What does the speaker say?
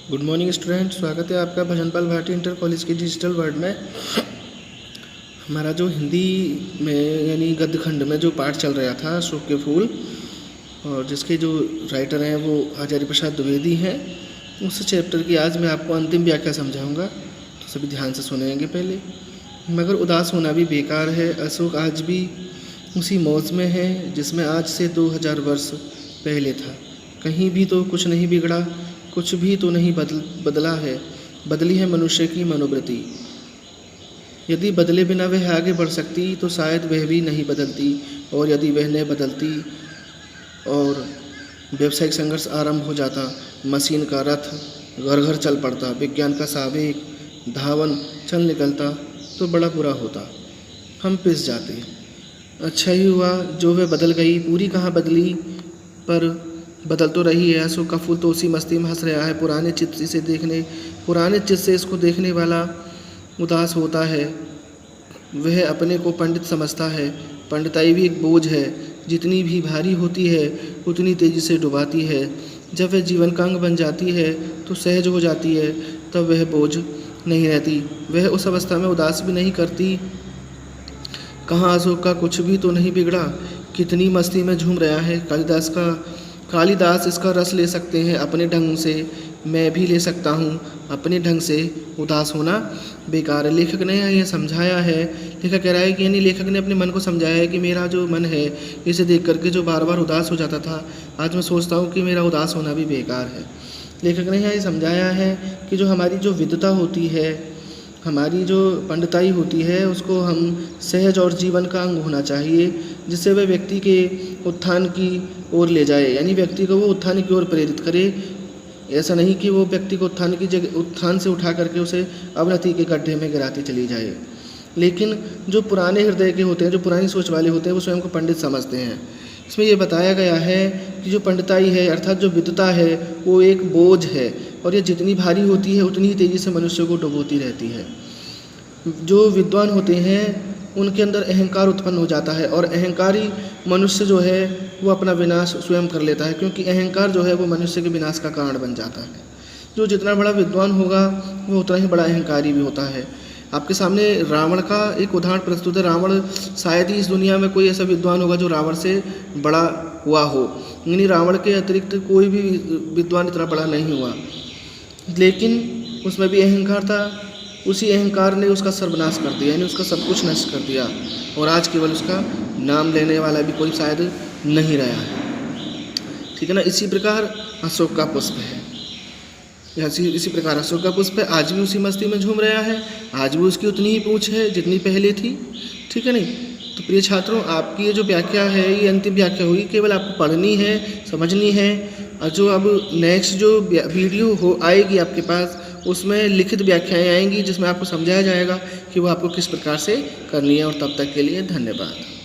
Good morning student, स्वागत है आपका भजनपाल भाटी इंटर कॉलेज के डिजिटल वर्ल्ड में। हमारा जो हिंदी में यानी गद्य खंड में जो पाठ चल रहा था अशोक के फूल, और जिसके जो राइटर हैं वो आचार्य प्रसाद द्विवेदी हैं, उस चैप्टर की आज मैं आपको अंतिम व्याख्या समझाऊंगा, तो सभी ध्यान से सुनेंगे। पहले, मगर उदास होना भी बेकार है, अशोक आज भी उसी मौज में है जिसमें आज से 2000 वर्ष पहले था। कहीं भी तो कुछ नहीं बिगड़ा, कुछ भी तो नहीं बदला है, बदली है मनुष्य की मनोवृत्ति। यदि बदले बिना वह आगे बढ़ सकती तो शायद वह भी नहीं बदलती, और यदि वह न बदलती और व्यावसायिक संघर्ष आरंभ हो जाता, मशीन का रथ घर घर चल पड़ता, विज्ञान का सावेक धावन चल निकलता, तो बड़ा बुरा होता, हम पिस जाते। अच्छा ही हुआ जो वह बदल गई, पूरी कहाँ बदली पर बदल तो रही है। अशोक का फूल तो उसी मस्ती में हंस रहा है, पुराने चित्त से इसको देखने वाला उदास होता है। वह अपने को पंडित समझता है, पंडिताई भी एक बोझ है, जितनी भी भारी होती है उतनी तेज़ी से डुबाती है। जब वह जीवन का अंग बन जाती है तो सहज हो जाती है, तब वह बोझ नहीं रहती, वह उस अवस्था में उदास भी नहीं करती। कहाँ अशोक का कुछ भी तो नहीं बिगड़ा, कितनी मस्ती में झूम रहा है। कालिदास इसका रस ले सकते हैं अपने ढंग से, मैं भी ले सकता हूँ अपने ढंग से। उदास होना बेकार है। लेखक ने यह समझाया है, लेखक कह रहा है कि यानी लेखक ने अपने मन को समझाया है कि मेरा जो मन है इसे देख करके जो बार बार उदास हो जाता था, आज मैं सोचता हूँ कि मेरा उदास होना भी बेकार है। लेखक ने यह समझाया है कि जो हमारी जो विद्वता होती है, हमारी जो पंडिताई होती है, उसको हम सहज और जीवन का अंग होना चाहिए, जिससे वह व्यक्ति के उत्थान की ओर ले जाए, यानी व्यक्ति को वो उत्थान की ओर प्रेरित करे। ऐसा नहीं कि वो व्यक्ति को उत्थान से उठा करके उसे अवनति के गड्ढे में गिराती चली जाए। लेकिन जो पुराने हृदय के होते हैं, जो पुरानी सोच वाले होते हैं, वो स्वयं को पंडित समझते हैं। इसमें ये बताया गया है कि जो पंडिताई है अर्थात जो विद्वता है वो एक बोझ है, और ये जितनी भारी होती है उतनी ही तेज़ी से मनुष्य को डुबोती रहती है। जो विद्वान होते हैं उनके अंदर अहंकार उत्पन्न हो जाता है, और अहंकारी मनुष्य जो है वो अपना विनाश स्वयं कर लेता है, क्योंकि अहंकार जो है वो मनुष्य के विनाश का कारण बन जाता है। जो जितना बड़ा विद्वान होगा वो उतना ही बड़ा अहंकारी भी होता है। आपके सामने रावण का एक उदाहरण प्रस्तुत है। रावण शायद ही इस दुनिया में कोई ऐसा विद्वान होगा जो रावण से बड़ा हुआ हो, यानी रावण के अतिरिक्त कोई भी विद्वान इतना बड़ा नहीं हुआ, लेकिन उसमें भी अहंकार था। उसी अहंकार ने उसका सर्वनाश कर दिया, यानी उसका सब कुछ नष्ट कर दिया, और आज केवल उसका नाम लेने वाला भी कोई शायद नहीं रहा है। ठीक है ना। इसी प्रकार अशोक का पुष्प है, इसी प्रकार अशोक का पुष्प है, आज भी उसी मस्ती में झूम रहा है, आज भी उसकी उतनी ही पूंछ है जितनी पहले थी। ठीक है नहीं। तो प्रिय छात्रों, आपकी ये जो व्याख्या है ये अंतिम व्याख्या हुई, केवल आपको पढ़नी है, समझनी है, और जो अब नेक्स्ट जो वीडियो आएगी आपके पास, उसमें लिखित व्याख्याएँ आएंगी जिसमें आपको समझाया जाएगा कि वो आपको किस प्रकार से करनी है। और तब तक के लिए धन्यवाद।